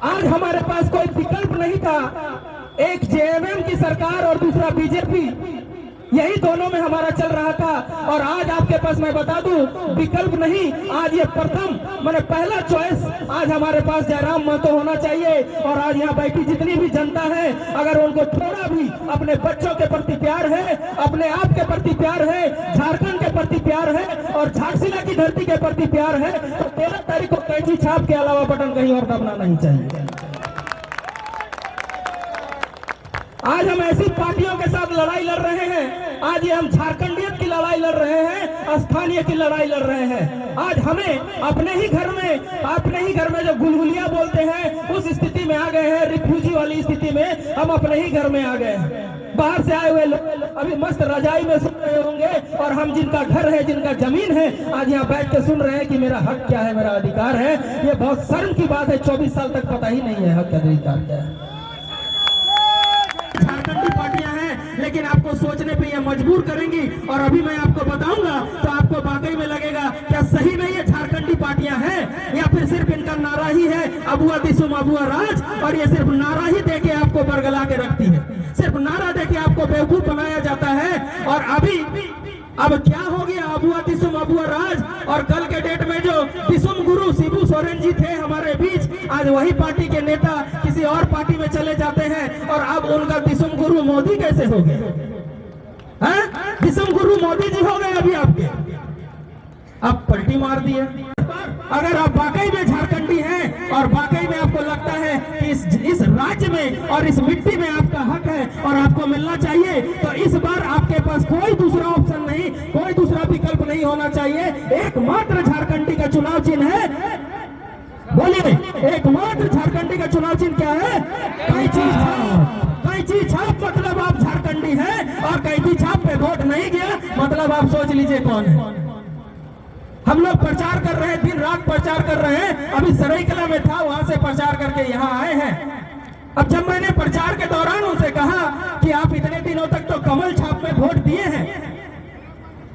आज हमारे पास कोई विकल्प नहीं था, एक जेएमएम की सरकार और दूसरा बीजेपी, यही दोनों में हमारा चल रहा था। और आज आपके पास मैं बता दूं, विकल्प नहीं, आज ये प्रथम मैंने पहला चॉइस आज हमारे पास जयराम महतो होना चाहिए। और आज यहाँ बैठी जितनी भी जनता है, अगर उनको थोड़ा भी अपने बच्चों के प्रति प्यार है, अपने आप के प्रति प्यार है, झारखंड के प्रति प्यार है और झारसिला की धरती के प्रति प्यार है, तो 13 तारीख को कैंची छाप के अलावा बटन कहीं और दबना नहीं चाहिए। आज हम ऐसी पार्टियों के साथ लड़ाई लड़ रहे हैं, आज ये हम झारखंडियत की लड़ाई लड़ रहे हैं, स्थानीय की लड़ाई लड़ रहे हैं। आज हमें अपने ही घर में जो गुलगुलिया बोलते हैं उस स्थिति में आ गए हैं, रिफ्यूजी वाली स्थिति में हम अपने ही घर में आ गए हैं। बाहर से आए हुए लोग अभी मस्त रजाई में सुन रहे होंगे, और हम जिनका घर है, जिनका जमीन है, आज यहाँ बैठ के सुन रहे हैं कि मेरा हक क्या है, मेरा अधिकार है। ये बहुत शर्म की बात है, 24 साल तक पता ही नहीं है हक अधिकार क्या है। झारखंडी पार्टियां हैं, लेकिन आपको सोचने पे ये मजबूर करेंगी। और अभी मैं आपको बताऊंगा तो आपको वाकई में लगेगा क्या सही में ये झारखंडी पार्टियां हैं, या फिर सिर्फ इनका नारा ही है अबुआ दिसुम अबुआ राज, और ये सिर्फ नारा ही देके आपको बरगला के रखती है, सिर्फ नारा देके आपको बेवकूफ बनाया जाता है। और अब क्या हो गया, अबुआ दिसुम अबुआ राज, और कल के डेट में जो दिसुम गुरु शिबू सोरेन जी थे हमारे बीच, आज वही पार्टी के नेता किसी और पार्टी में चले जाते हैं। और अब उनका दिसुम गुरु मोदी कैसे हो गए? दिसुम गुरु मोदी जी हो गए अभी आपके, अब पलटी मार दिए। अगर आप वाकई में झारखंडी हैं और वाकई में आपको लगता है कि इस राज्य में और इस मिट्टी में आपका हक है और आपको मिलना चाहिए, तो इस बार आपके पास कोई दूसरा ऑप्शन नहीं, कोई दूसरा विकल्प नहीं होना चाहिए। एकमात्र झारखंडी का चुनाव चिन्ह है, बोलिए, एकमात्र झारखंडी का चुनाव चिन्ह क्या है? कैंची छाप। कैंची छाप मतलब आप झारखंडी हैं, और कैंची छाप पे वोट नहीं गया मतलब आप सोच लीजिए कौन है। हम लोग प्रचार कर रहे हैं, दिन रात प्रचार कर रहे हैं। अभी सरायकला में था, वहां से प्रचार करके यहाँ आए हैं। अब जब मैंने प्रचार के दौरान उनसे कहा कि आप इतने दिनों तक तो कमल छाप में वोट दिए हैं,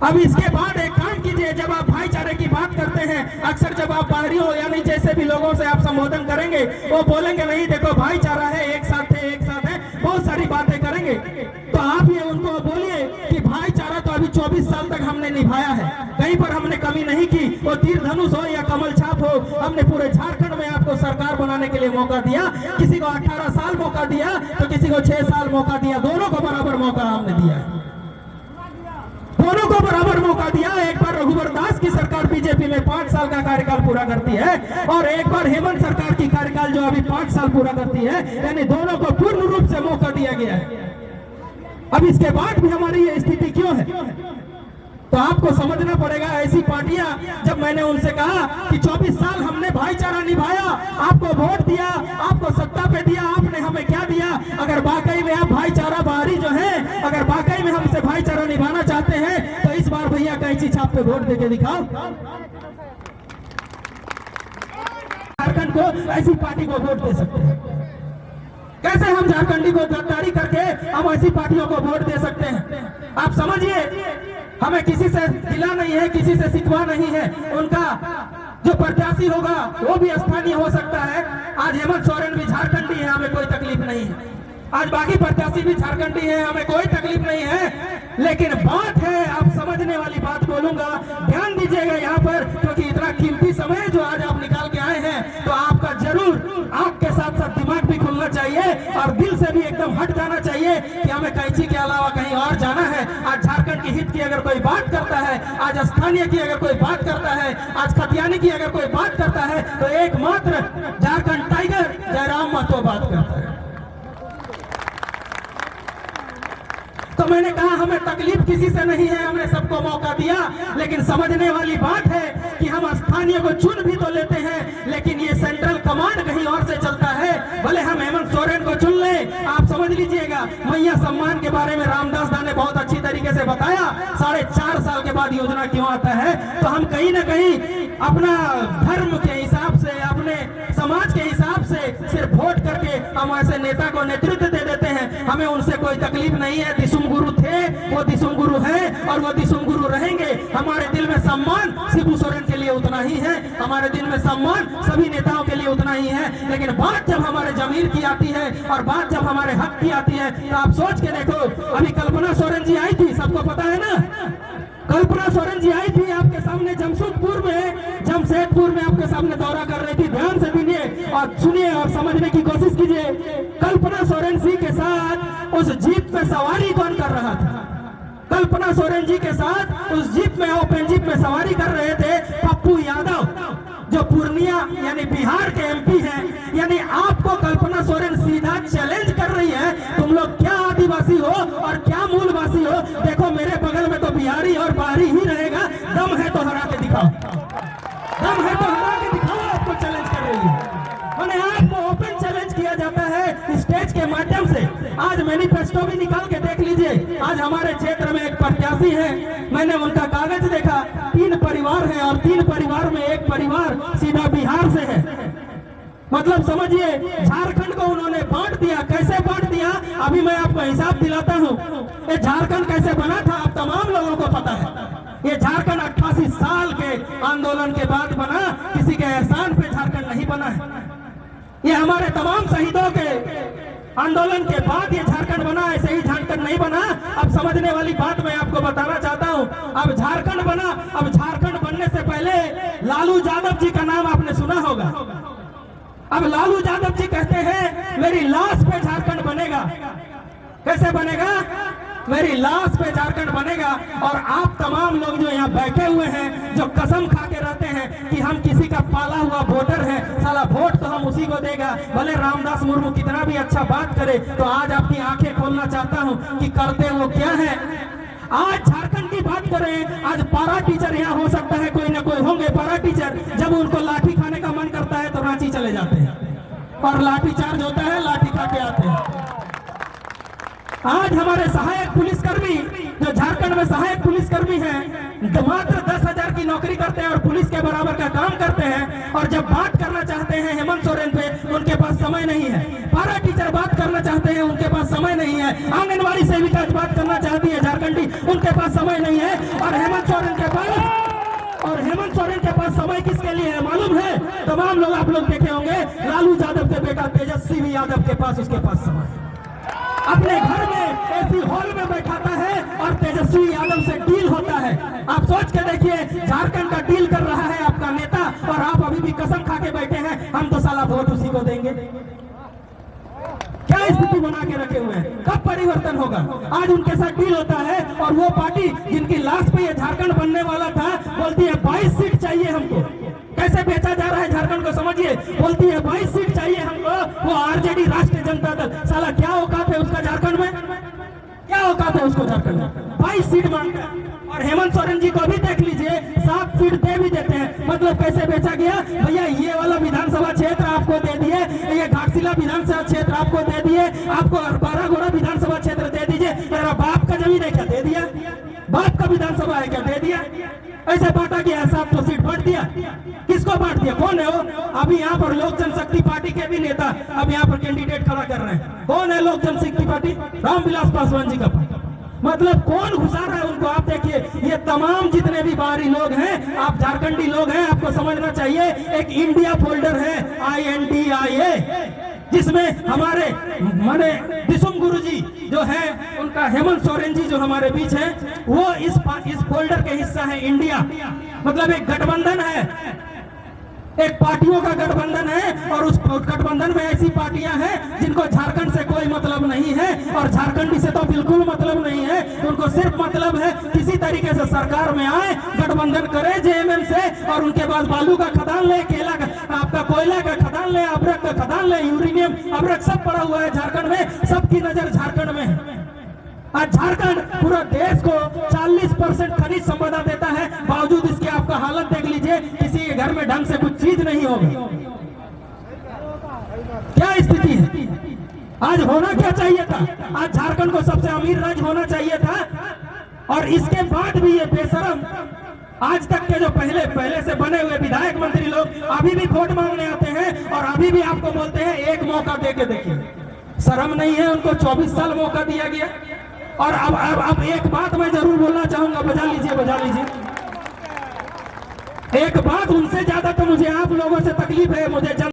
अब इसके बाद एक काम कीजिए, जब आप भाईचारे की बात करते हैं, अक्सर जब आप बाहरी हो यानी जैसे भी लोगों से आप संबोधन करेंगे, वो बोलेंगे नहीं देखो भाईचारा है, एक साथ है, बहुत सारी बातें करेंगे। तो आप ये उनको बोलिए कि भाईचारा तो अभी 24 साल तक हमने निभाया है, कहीं पर हमने कमी नहीं की। वो तीर धनुष हो या कमल छाप हो, हमने पूरे झारखंड में आपको सरकार बनाने के लिए मौका दिया। किसी को 18 साल मौका दिया तो किसी को 6 साल मौका दिया, दोनों को बराबर मौका हमने दिया, दोनों को बराबर मौका दिया। एक बार रघुवर दास की सरकार बीजेपी में 5 साल का कार्यकाल पूरा करती है, और एक बार हेमंत सरकार की कार्यकाल जो अभी 5 साल पूरा करती है, यानी दोनों को पूर्ण रूप से मौका दिया गया है। अब इसके बाद भी हमारी ये स्थिति क्यों है? तो आपको समझना पड़ेगा। ऐसी पार्टियां, जब मैंने उनसे कहा कि 24 साल हमने भाईचारा निभाया, आपको वोट दिया, आपको सत्ता पे दिया, आपने हमें क्या दिया? अगर वाकई में आप भाईचारा बाहरी जो है, अगर वाकई में हमसे भाईचारा निभाना चाहते हैं, तो इस बार भैया कैंची छाप पे वोट देके दिखाओ। झारखंड को ऐसी पार्टी को वोट दे सकते हैं? कैसे हम झारखंडी को गद्दारी करके हम ऐसी पार्टियों को वोट दे सकते हैं? आप समझिए, हमें किसी से गिला नहीं है, किसी से शिकवा नहीं है। उनका जो प्रत्याशी होगा वो भी स्थानीय हो सकता है। आज हेमंत सोरेन भी झारखंडी है, हमें कोई तकलीफ नहीं है। आज बाकी प्रत्याशी भी झारखंडी है, हमें कोई तकलीफ नहीं है। लेकिन बात है, आप समझने वाली बात बोलूंगा, ध्यान दीजिएगा यहाँ पर, क्योंकि इतना कीमती समय जो आज आप निकाल के आए हैं, तो आपका जरूर आंख के साथ साथ दिमाग भी खुलना चाहिए और दिल से भी एकदम हट जाना चाहिए कि हमें कैंची के अलावा कहीं और जाना है। आज झारखंड की हित की अगर कोई बात करता है, आज स्थानीय की अगर कोई बात करता है, आज खतियानी की अगर कोई बात करता है, तो एकमात्र झारखंड टाइगर जयराम महतो बात करता है। तो मैंने कहा हमें तकलीफ किसी से नहीं है, हमने सबको मौका दिया। लेकिन समझने वाली बात है कि हम स्थानीय को चुन भी तो लेते हैं, लेकिन ये सेंट्रल कमांड कहीं और से चलता है। भले हम हेमंत सोरेन को चुन लें, आप समझ लीजिएगा, मैया सम्मान के बारे में रामदास दा ने बहुत अच्छी तरीके से बताया। 4.5 साल के बाद योजना क्यों आता है? तो हम कहीं ना कहीं अपना धर्म के हिसाब से, अपने समाज के हिसाब से सिर्फ वोट करके हम ऐसे नेता को नेतृत्व दे देते हैं। हमें हमें उनसे कोई तकलीफ नहीं है। दिसुम गुरु थे, वो दिसुम गुरु है और वो दिसुम गुरु रहेंगे। हमारे दिल में सम्मान शिबू सोरेन के लिए उतना ही है, हमारे दिल में सम्मान सभी नेताओं के लिए उतना ही है। लेकिन बात जब हमारे जमीर की आती है और बात जब हमारे हक की आती है तो आप सोच के देखो, अभी कल्पना सोरेन जी आई थी, सबको पता है ना, कल्पना सोरेन जी आई थी आपके सामने जमशेदपुर में आपके सामने दौरा कर रही थी। ध्यान से सुनिए और समझने की कोशिश कीजिए। कल्पना सोरेन जी के साथ उस जीप में सवारी कौन कर रहा था? कल्पना सोरेन जी के साथ उस जीप में, ओपन जीप में सवारी कर रहे थे पप्पू यादव, जो पूर्णिया यानी बिहार के एमपी हैं। यानी आपको कल्पना सोरेन सीधा चैलेंज कर रही है, तुम लोग क्या आदिवासी हो और क्या मूलवासी हो? देखो मेरे बगल में तो बिहारी और बाहरी ही रहेगा, दम है तो हरा के दिखाओ, दम है तो हरा के दिखाओ। आपको चैलेंज कर रही है, मैंने आपको ओपन चैलेंज किया जाता है स्टेज के माध्यम से। आज मैनिफेस्टो भी निकाल के देख लीजिए। आज हमारे क्षेत्र में एक प्रत्याशी है, मैंने उनका कागज देखा, 3 परिवार है और 3 परिवार में एक परिवार सीधा बिहार से है। मतलब समझिए, झारखंड को उन्होंने बांट दिया। कैसे बांट दिया अभी मैं आपको हिसाब दिलाता हूँ। ये झारखंड कैसे बना था आप तमाम लोगों को पता है। ये झारखंड 88 साल के आंदोलन के बाद बना, किसी के एहसान पे झारखंड नहीं बना है। ये हमारे तमाम शहीदों के आंदोलन के बाद ये झारखंड बना, ऐसे ही झारखंड नहीं बना। अब समझने वाली बात मैं आपको बताना चाहता हूँ। अब झारखंड बना, अब झारखंड बनने से पहले लालू यादव जी का नाम आपने सुना होगा। अब लालू यादव जी कहते हैं मेरी लाश पे झारखंड बनेगा। कैसे बनेगा? मेरी लाश पे झारखंड बनेगा। और आप तमाम लोग जो यहाँ बैठे हुए हैं, जो कसम खा के रहते हैं कि हम किसी का पाला हुआ वोटर है, साला वोट तो हम उसी को देगा, भले रामदास मुर्मू कितना भी अच्छा बात करे। तो आज आपकी आंखें खोलना चाहता हूँ कि करते वो क्या है। आज झारखंड की बात करें, आज पारा टीचर यहाँ हो सकता है कोई ना कोई होंगे पारा टीचर, जब उनको लाठी खाने का मन करता है तो रांची चले जाते हैं और लाठी चार्ज होता है, लाठी खा के आते हैं। आज हमारे सहायक पुलिसकर्मी जो झारखंड में सहायक पुलिसकर्मी हैं, मात्र 10,000 की नौकरी करते हैं और पुलिस के बराबर का काम करते हैं। और जब बात करना चाहते हैं हेमंत सोरेन पे, उनके पास समय नहीं है। पारा टीचर बात करना चाहते हैं, उनके पास समय नहीं है। आंगनबाड़ी सेविका बात करना चाहती है झारखंडी, उनके पास समय नहीं है। और हेमंत सोरेन के पास समय किसके लिए है मालूम है? तमाम लोग आप लोग देखे होंगे, लालू यादव के बेटा तेजस्वी यादव के पास उसके पास समय है। अपने घर में एसी हॉल में बैठाता है और तेजस्वी यादव से डील होता है। आप सोच के देखिए, झारखंड का डील कर रहा है आपका नेता और आप अभी भी कसम खा के बैठे हैं हम तो साला वोट उसी को देंगे। क्या स्थिति बना के रखे हुए हैं? कब परिवर्तन होगा? आज उनके साथ डील होता है और वो पार्टी जिनकी लाश पे ये झारखंड बनने वाला था बोलती है 22 सीट चाहिए हमको। कैसे बेचा जा रहा है झारखंड को समझिए। बोलती है 22 सीट चाहिए हमको। वो आरजेडी राष्ट्रीय जनता दल, साला क्या औकात है उसका झारखंड में? क्या औकात है उसको झारखंड में? 22 सीट मांगता है। और हेमंत सोरेन जी को भी देख लीजिए, 7 सीट दे भी देते हैं। मतलब कैसे बेचा गया? भैया ये वाला विधानसभा क्षेत्र आपको दे दिए, ये घाटशिला विधानसभा क्षेत्र आपको दे दिए, आपको 12 गोड़ा विधानसभा क्षेत्र दे दीजिए। मेरा बाप का जमीन है क्या? दे दिया। बाप का विधानसभा है क्या? दे दिया। ऐसे बांटा गया, 7 तो सीट बांट दिया। किसको बांट दिया? कौन है वो? अभी यहाँ पर लोक जनशक्ति पार्टी के भी नेता अब यहाँ पर कैंडिडेट खड़ा कर रहे हैं। कौन है लोक जनशक्ति पार्टी? रामविलास पासवान जी का पार्टी। मतलब कौन घुसा रहा है उनको? आप देखिए, ये तमाम जितने भी बाहरी लोग हैं, आप झारखंडी लोग हैं, आपको समझना चाहिए एक इंडिया फोल्डर है INDIA, जिसमें हमारे माने दिसुम गुरु जी जो है, उनका हेमंत सोरेन जी जो हमारे बीच है, वो इस फोल्डर के हिस्सा है। इंडिया मतलब एक गठबंधन है, एक पार्टियों का गठबंधन है। और उस गठबंधन में ऐसी पार्टियां हैं जिनको झारखंड से कोई मतलब नहीं है और झारखंडी से तो बिल्कुल मतलब नहीं है। उनको सिर्फ मतलब है किसी तरीके से सरकार में आए, गठबंधन करे JMM से और उनके बाद बालू का खदान ले, केला का, आपका कोयला का खदान ले, अभ्रक का खदान ले, यूरेनियम अभ्रक सब पड़ा हुआ है झारखंड में। सबकी नजर झारखंड में है। आज झारखंड पूरा देश को 40% खनिज संपदा देता है, बावजूद इसके आपका हालत देख लीजिए, किसी के घर में ढंग से कुछ चीज नहीं होगी। क्या स्थिति है? आज होना क्या चाहिए था? आज झारखंड को सबसे अमीर राज्य होना चाहिए था। और इसके बाद भी ये बेशरम आज तक के जो पहले से बने हुए विधायक मंत्री लोग अभी भी वोट मांगने आते हैं और अभी भी आपको बोलते हैं एक मौका दे के देखिए। शर्म नहीं है उनको? 24 साल मौका दिया गया। और अब एक बात मैं जरूर बोलना चाहूंगा, बजा लीजिए। एक बात, उनसे ज्यादा तो मुझे आप लोगों से तकलीफ है, मुझे